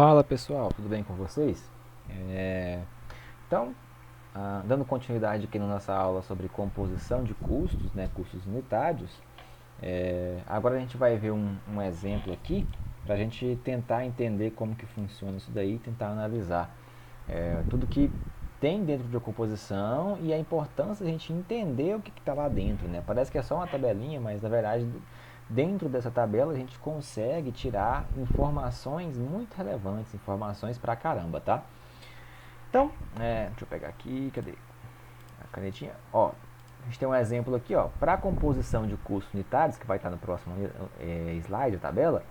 Fala pessoal, tudo bem com vocês? Então, dando continuidade aqui na nossa aula sobre composição de custos, né, custos unitários, agora a gente vai ver um exemplo aqui para a gente tentar entender como que funciona isso daí e tentar analisar tudo que tem dentro de uma composição e a importância de a gente entender o que está lá dentro, né? Parece que é só uma tabelinha, mas na verdade dentro dessa tabela a gente consegue tirar informações muito relevantes, informações pra caramba, tá? Então, deixa eu pegar aqui, cadê a canetinha? Ó, a gente tem um exemplo aqui, ó, para composição de custos unitários, que vai estar no próximo slide, a tabela.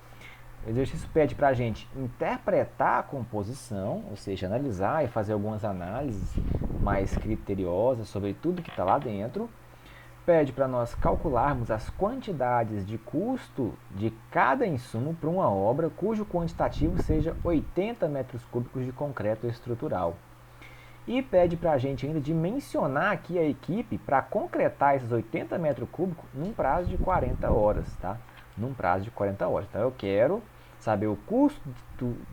O exercício pede para a gente interpretar a composição, ou seja, analisar e fazer algumas análises mais criteriosas sobre tudo que está lá dentro. Pede para nós calcularmos as quantidades de custo de cada insumo para uma obra cujo quantitativo seja 80 metros cúbicos de concreto estrutural. E pede para a gente ainda dimensionar aqui a equipe para concretar esses 80 metros cúbicos num prazo de 40 horas, tá? Num prazo de 40 horas. Então eu quero saber o custo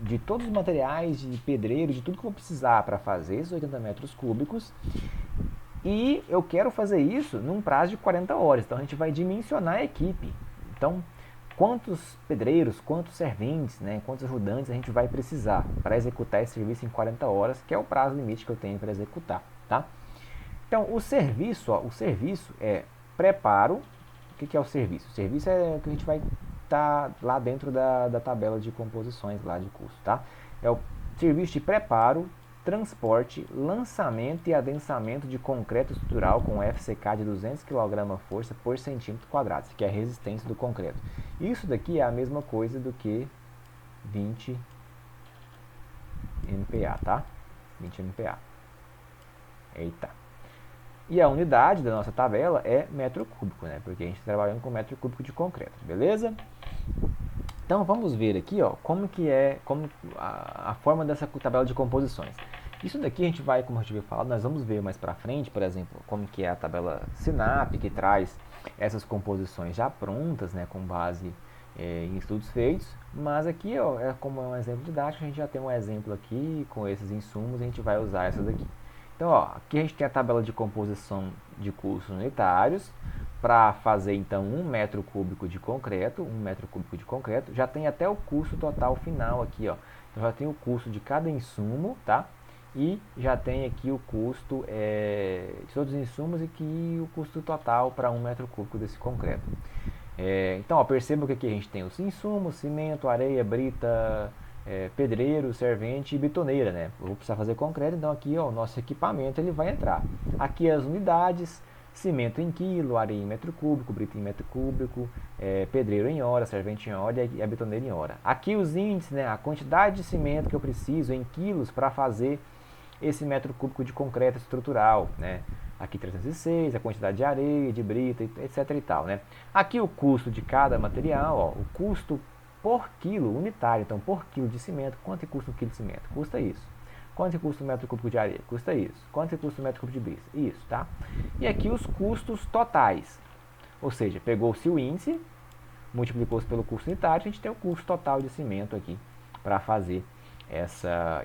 de todos os materiais, de pedreiro, de tudo que eu vou precisar para fazer esses 80 metros cúbicos. E eu quero fazer isso num prazo de 40 horas. Então a gente vai dimensionar a equipe. Então, quantos pedreiros, quantos serventes, né, quantos ajudantes a gente vai precisar para executar esse serviço em 40 horas, que é o prazo limite que eu tenho para executar, tá? Então, o serviço é preparo. O que é o serviço? O serviço é o que a gente vai estar lá dentro da tabela de composições lá de custo, tá? É o serviço de preparo, transporte, lançamento e adensamento de concreto estrutural com FCK de 200 kg/força por centímetro quadrado, que é a resistência do concreto. Isso daqui é a mesma coisa do que 20 MPa, tá? 20 MPa. Eita. E a unidade da nossa tabela é metro cúbico, né? Porque a gente está trabalhando com metro cúbico de concreto, beleza? Então vamos ver aqui, ó, como a forma dessa tabela de composições. Isso daqui a gente vai, como eu tive falado, nós vamos ver mais para frente, por exemplo, como que é a tabela SINAP, que traz essas composições já prontas, né, com base em estudos feitos. Mas aqui, ó, como é um exemplo didático, a gente já tem um exemplo aqui com esses insumos, a gente vai usar essa daqui. Então, ó, aqui a gente tem a tabela de composição de custos unitários para fazer então 1 metro cúbico de concreto, 1 metro cúbico de concreto, já tem até o custo total final aqui, ó. Então já tem o custo de cada insumo, tá? E já tem aqui o custo de todos os insumos e que o custo total para 1 metro cúbico desse concreto. Então, ó, perceba que aqui a gente tem os insumos, cimento, areia, brita, pedreiro, servente e bitoneira, né? Eu vou precisar fazer concreto, então aqui, ó, o nosso equipamento ele vai entrar. Aqui as unidades, cimento em quilo, areia em metro cúbico, brita em metro cúbico, pedreiro em hora, servente em hora e a bitoneira em hora. Aqui os índices, né? A quantidade de cimento que eu preciso em quilos para fazer esse metro cúbico de concreto estrutural, né? Aqui 306, a quantidade de areia, de brita, etc e tal, né? Aqui o custo de cada material, ó, o custo por quilo unitário, então por quilo de cimento, quanto custa um quilo de cimento? Custa isso. Quanto custa um metro cúbico de areia? Custa isso. Quanto custa um metro cúbico de brita? Isso, tá? E aqui os custos totais, ou seja, pegou-se o índice, multiplicou-se pelo custo unitário, a gente tem o custo total de cimento aqui para fazer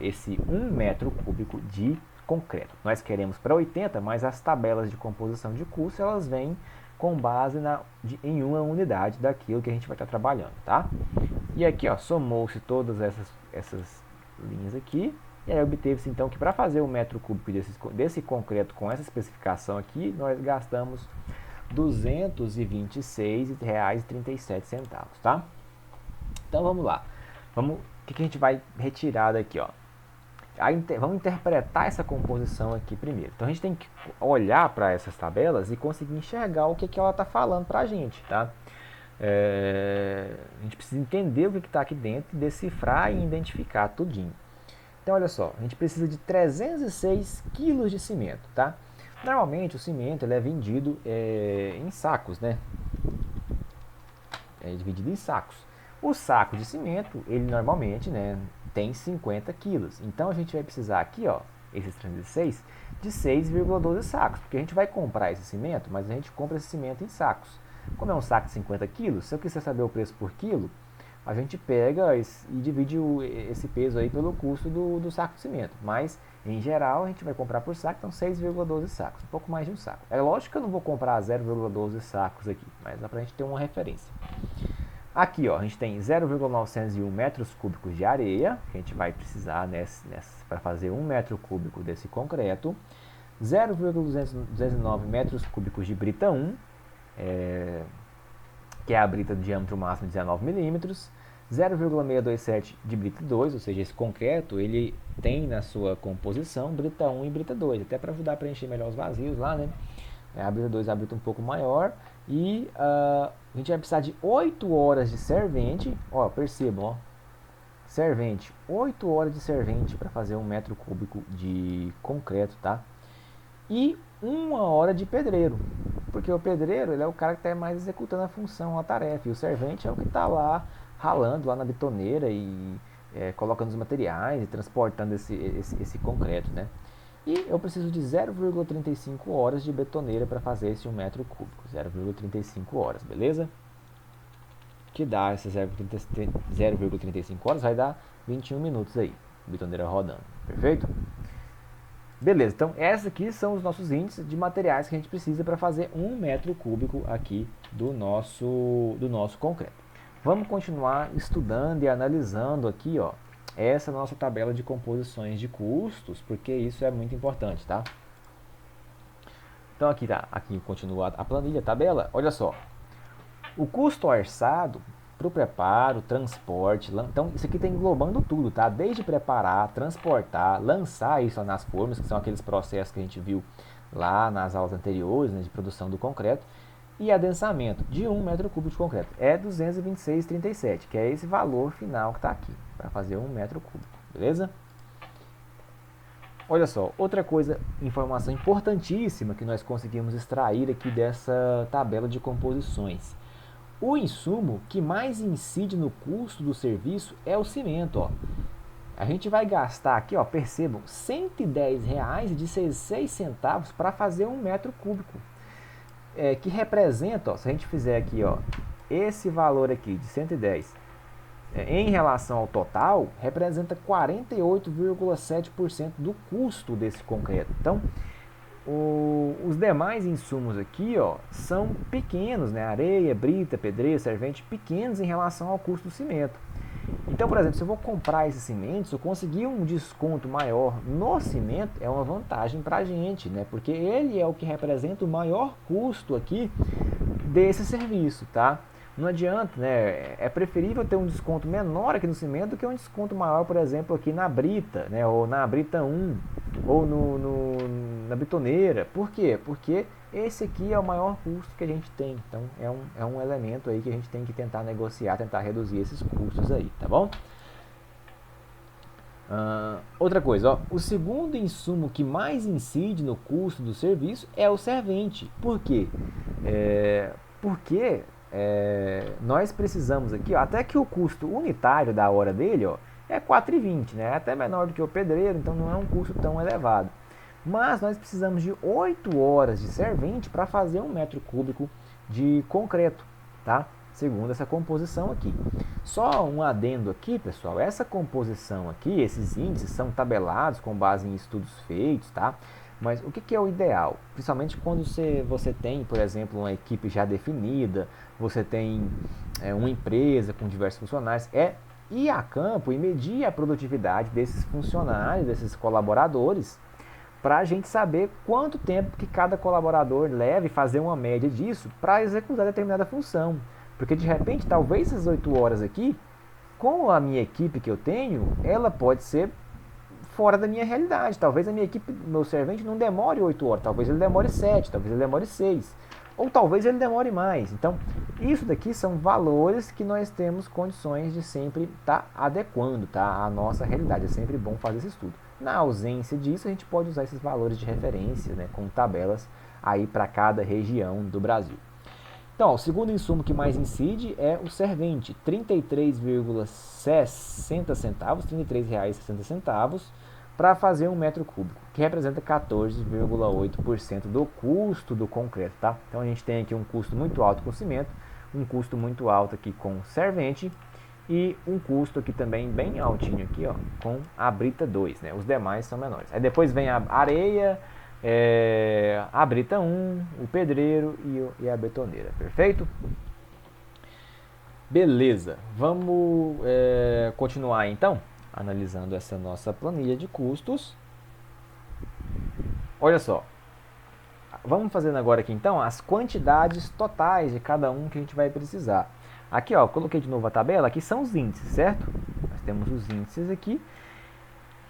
esse 1 metro cúbico de concreto. Nós queremos para 80, mas as tabelas de composição de custo elas vêm com base em uma unidade daquilo que a gente vai estar trabalhando, tá? E aqui, ó, somou-se todas essas linhas aqui, e aí obteve-se então que para fazer o metro cúbico desse concreto com essa especificação aqui, nós gastamos R$ 226,37, tá? Então vamos lá. O que a gente vai retirar daqui, ó? Vamos interpretar essa composição aqui primeiro. Então a gente tem que olhar para essas tabelas e conseguir enxergar o que ela está falando para a gente, tá? A gente precisa entender o que está aqui dentro, decifrar e identificar tudinho. Então olha só, a gente precisa de 306 quilos de cimento, tá? Normalmente o cimento ele é vendido em sacos, né? É dividido em sacos. O saco de cimento, ele normalmente, né, tem 50 quilos. Então a gente vai precisar aqui, ó, esses 36, de 6,12 sacos. Porque a gente vai comprar esse cimento, mas a gente compra esse cimento em sacos. Como é um saco de 50 quilos, se eu quiser saber o preço por quilo, a gente pega e divide esse peso aí pelo custo do saco de cimento. Mas, em geral, a gente vai comprar por saco, então 6,12 sacos, um pouco mais de um saco. É lógico que eu não vou comprar 0,12 sacos aqui, mas dá pra gente ter uma referência. Aqui, ó, a gente tem 0,901 metros cúbicos de areia, que a gente vai precisar para fazer 1 metro cúbico desse concreto. 0,209 metros cúbicos de brita 1, que é a brita de diâmetro máximo de 19 milímetros. 0,627 de brita 2, ou seja, esse concreto ele tem na sua composição brita 1 e brita 2, até para ajudar a preencher melhor os vazios lá, né? A brita 2 é a brita um pouco maior. E a gente vai precisar de 8 horas de servente. Ó, percebam, ó. Servente, 8 horas de servente para fazer 1 metro cúbico de concreto, tá? E 1 hora de pedreiro. Porque o pedreiro ele é o cara que está mais executando a função, a tarefa. E o servente é o que está lá ralando lá na betoneira e colocando os materiais e transportando esse concreto, né? E eu preciso de 0,35 horas de betoneira para fazer esse 1 metro cúbico. 0,35 horas, beleza? Que dá esse 0,35 horas, vai dar 21 minutos aí, betoneira rodando, perfeito? Beleza, então esses aqui são os nossos índices de materiais que a gente precisa para fazer 1 metro cúbico aqui do nosso concreto. Vamos continuar estudando e analisando aqui, ó, essa nossa tabela de composições de custos, porque isso é muito importante, tá? Então aqui tá, aqui continua a planilha, a tabela. Olha só, o custo orçado para o preparo, transporte, então isso aqui está englobando tudo, tá? Desde preparar, transportar, lançar isso nas formas, que são aqueles processos que a gente viu lá nas aulas anteriores, né, de produção do concreto, e adensamento de 1 metro cúbico de concreto. É 226,37, que é esse valor final que está aqui, para fazer 1 metro cúbico, beleza? Olha só, outra coisa, informação importantíssima que nós conseguimos extrair aqui dessa tabela de composições. O insumo que mais incide no custo do serviço é o cimento, ó. A gente vai gastar aqui, ó, percebam, R$ 110,16 para fazer 1 metro cúbico. Que representa, ó, se a gente fizer aqui, ó, esse valor aqui de 110 em relação ao total, representa 48,7% do custo desse concreto. Então, os demais insumos aqui, ó, são pequenos, né? Areia, brita, pedreiro, servente, pequenos em relação ao custo do cimento. Então, por exemplo, se eu vou comprar esse cimento, se eu conseguir um desconto maior no cimento, é uma vantagem para a gente, né? Porque ele é o que representa o maior custo aqui desse serviço, tá? Não adianta, né? É preferível ter um desconto menor aqui no cimento do que um desconto maior, por exemplo, aqui na brita, né? Ou na brita 1, ou na betoneira. Por quê? Porque esse aqui é o maior custo que a gente tem. Então, é um elemento aí que a gente tem que tentar negociar, tentar reduzir esses custos aí, tá bom? Outra coisa, ó, o segundo insumo que mais incide no custo do serviço é o servente. Por quê? Porque nós precisamos aqui, ó, até que o custo unitário da hora dele, ó, é 4,20, né? É até menor do que o pedreiro, então não é um custo tão elevado. Mas nós precisamos de 8 horas de servente para fazer 1 metro cúbico de concreto, tá? Segundo essa composição aqui. Só um adendo aqui, pessoal, essa composição aqui, esses índices são tabelados com base em estudos feitos, tá? Mas o que é o ideal? Principalmente quando você tem, por exemplo, uma equipe já definida, você tem uma empresa com diversos funcionários, ir a campo e medir a produtividade desses funcionários, desses colaboradores, para a gente saber quanto tempo que cada colaborador leva e fazer uma média disso para executar determinada função. Porque de repente, talvez essas 8 horas aqui, com a minha equipe que eu tenho, ela pode ser fora da minha realidade. Talvez a minha equipe, meu servente, não demore 8 horas, talvez ele demore 7, talvez ele demore 6, ou talvez ele demore mais. Então, isso daqui são valores que nós temos condições de sempre estar adequando, tá, à nossa realidade. É sempre bom fazer esse estudo. Na ausência disso, a gente pode usar esses valores de referência, né, com tabelas aí para cada região do Brasil. Então, ó, o segundo insumo que mais incide é o servente, R$ 33,60, para fazer 1 metro cúbico, que representa 14,8% do custo do concreto, tá? Então a gente tem aqui um custo muito alto com cimento, um custo muito alto aqui com servente e um custo aqui também bem altinho aqui, ó, com a brita 2, né? Os demais são menores. Aí depois vem a areia, a brita 1, o pedreiro e a betoneira, perfeito? Beleza, vamos continuar então, analisando essa nossa planilha de custos. Olha só, vamos fazendo agora aqui então as quantidades totais de cada um que a gente vai precisar. Aqui, ó, coloquei de novo a tabela, aqui são os índices, certo? Nós temos os índices aqui,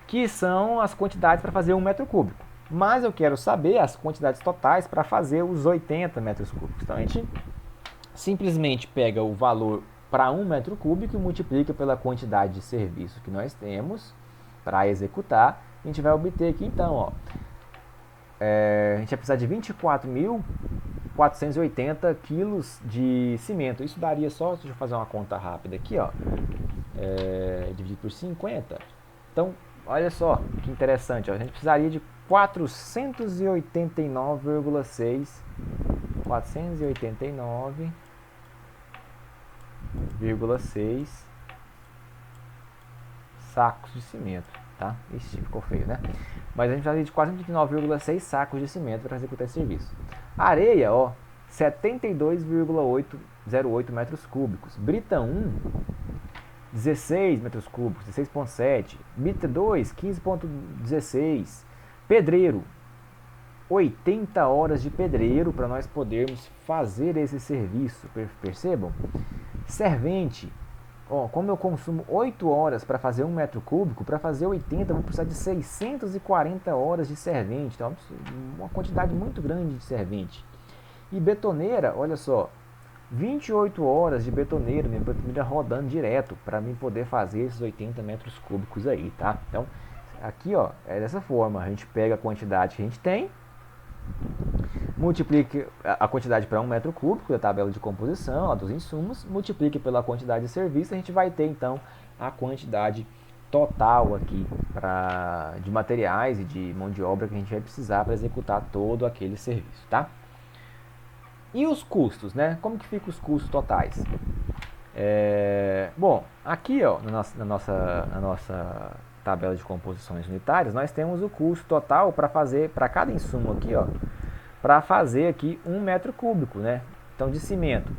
que são as quantidades para fazer 1 metro cúbico. Mas eu quero saber as quantidades totais para fazer os 80 metros cúbicos. Então a gente simplesmente pega o valor para 1 metro cúbico e multiplica pela quantidade de serviço que nós temos para executar. A gente vai obter aqui então, ó, a gente vai precisar de 24.480 quilos de cimento. Isso daria só, deixa eu fazer uma conta rápida aqui, ó, dividido por 50. Então, olha só que interessante, ó, a gente precisaria de 489,6 sacos de cimento, tá? Ixi, ficou feio, né? Mas a gente precisa de 489,6 sacos de cimento para executar esse serviço. Areia, ó, 72,08 metros cúbicos. Brita 1, 16 metros cúbicos, 16,7. Brita 2, 15,16. Pedreiro, 80 horas de pedreiro para nós podermos fazer esse serviço, percebam? Servente, ó, como eu consumo 8 horas para fazer 1 metro cúbico, para fazer 80 eu vou precisar de 640 horas de servente, então uma quantidade muito grande de servente. E betoneira, olha só, 28 horas de betoneira, minha betoneira rodando direto para mim poder fazer esses 80 metros cúbicos aí, tá? Então, aqui, ó, é dessa forma, a gente pega a quantidade que a gente tem, multiplique a quantidade para 1 metro cúbico da tabela de composição, ó, dos insumos, multiplique pela quantidade de serviço, a gente vai ter então a quantidade total aqui de materiais e de mão de obra que a gente vai precisar para executar todo aquele serviço, tá? E os custos, né? Como que ficam os custos totais? Bom, aqui, ó, na nossa tabela de composições unitárias, nós temos o custo total para fazer, para cada insumo aqui, ó, para fazer aqui 1 metro cúbico, né? Então, de cimento,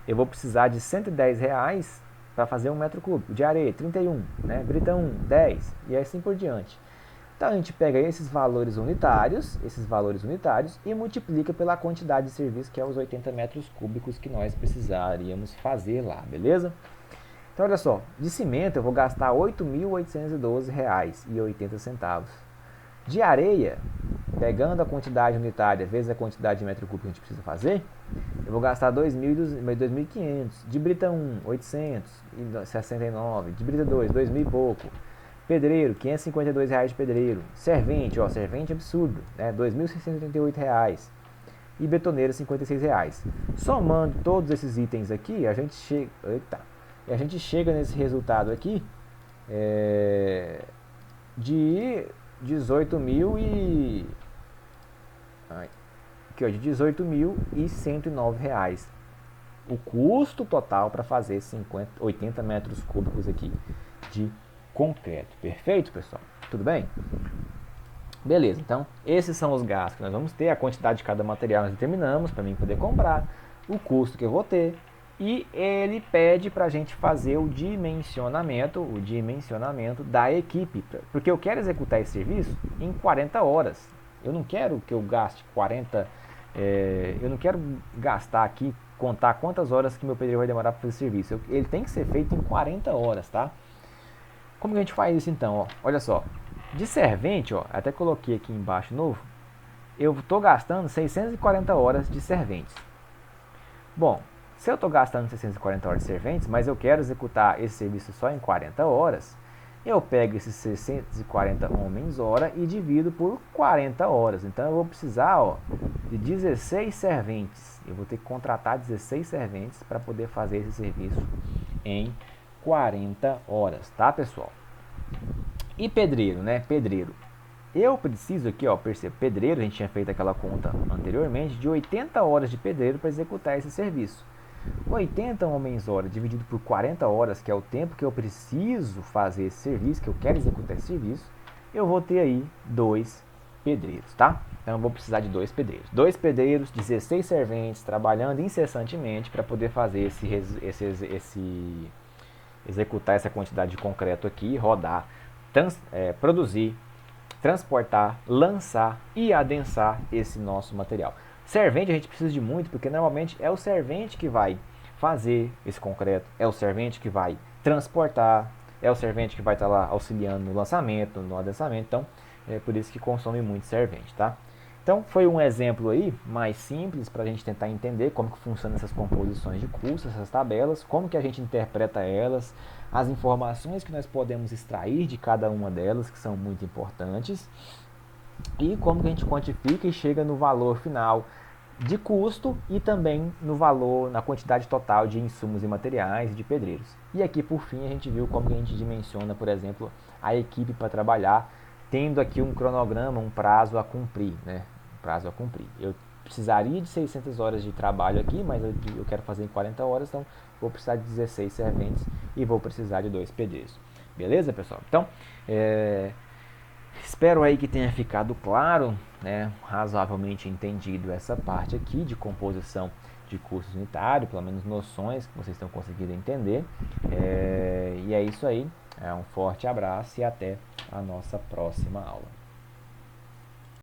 eu vou precisar de R$110 para fazer 1 metro cúbico. De areia, 31, né? Brita 1, 10 e assim por diante. Então, a gente pega esses valores unitários e multiplica pela quantidade de serviço, que é os 80 metros cúbicos que nós precisaríamos fazer lá, beleza? Então, olha só, de cimento eu vou gastar R$ 8.812,80. De areia, pegando a quantidade unitária vezes a quantidade de metro cúbico que a gente precisa fazer, eu vou gastar 2.500. De brita 1, 869. De brita 2, 2.000 e pouco. Pedreiro, R$552 de pedreiro. Servente, ó, servente absurdo, né? R$2.688. E betoneira, R$56. Somando todos esses itens aqui, a gente chega nesse resultado aqui de 18.109 reais. O custo total para fazer 80 metros cúbicos aqui de concreto. Perfeito, pessoal? Tudo bem? Beleza, então esses são os gastos que nós vamos ter, a quantidade de cada material nós determinamos para mim poder comprar, o custo que eu vou ter, e ele pede para a gente fazer o dimensionamento da equipe, porque eu quero executar esse serviço em 40 horas. Eu não quero que eu gaste 40, eu não quero gastar aqui, contar quantas horas que meu pedreiro vai demorar para fazer esse serviço. Ele tem que ser feito em 40 horas, tá? Como que a gente faz isso então? Ó? Olha só, de servente, ó, até coloquei aqui embaixo novo, eu estou gastando 640 horas de serventes. Bom, se eu estou gastando 640 horas de serventes, mas eu quero executar esse serviço só em 40 horas, eu pego esses 640 homens-hora e divido por 40 horas. Então eu vou precisar, ó, de 16 serventes. Eu vou ter que contratar 16 serventes para poder fazer esse serviço em 40 horas, tá, pessoal? E pedreiro, né? Pedreiro. Eu preciso aqui, ó, pedreiro, a gente tinha feito aquela conta anteriormente, de 80 horas de pedreiro para executar esse serviço. 80 homens-hora dividido por 40 horas, que é o tempo que eu preciso fazer esse serviço, que eu quero executar esse serviço, eu vou ter aí 2 pedreiros, tá? Então eu vou precisar de 2 pedreiros. 2 pedreiros, 16 serventes, trabalhando incessantemente para poder fazer executar essa quantidade de concreto aqui, rodar, produzir, transportar, lançar e adensar esse nosso material. Servente a gente precisa de muito, porque normalmente é o servente que vai fazer esse concreto, é o servente que vai transportar, é o servente que vai estar lá auxiliando no lançamento, no adensamento. Então, é por isso que consome muito servente, tá? Então, foi um exemplo aí mais simples para a gente tentar entender como que funcionam essas composições de custos, essas tabelas, como que a gente interpreta elas, as informações que nós podemos extrair de cada uma delas, que são muito importantes, e como que a gente quantifica e chega no valor final de custo e também no valor, na quantidade total de insumos e materiais e de pedreiros. E aqui, por fim, a gente viu como que a gente dimensiona, por exemplo, a equipe para trabalhar, tendo aqui um cronograma, um prazo a cumprir, né? Um prazo a cumprir. Eu precisaria de 600 horas de trabalho aqui, mas eu quero fazer em 40 horas, então vou precisar de 16 serventes e vou precisar de 2 pedreiros. Beleza, pessoal? Então, espero aí que tenha ficado claro, né, razoavelmente entendido essa parte aqui de composição de custos unitários, pelo menos noções que vocês estão conseguindo entender. E é isso aí. Um forte abraço e até a nossa próxima aula.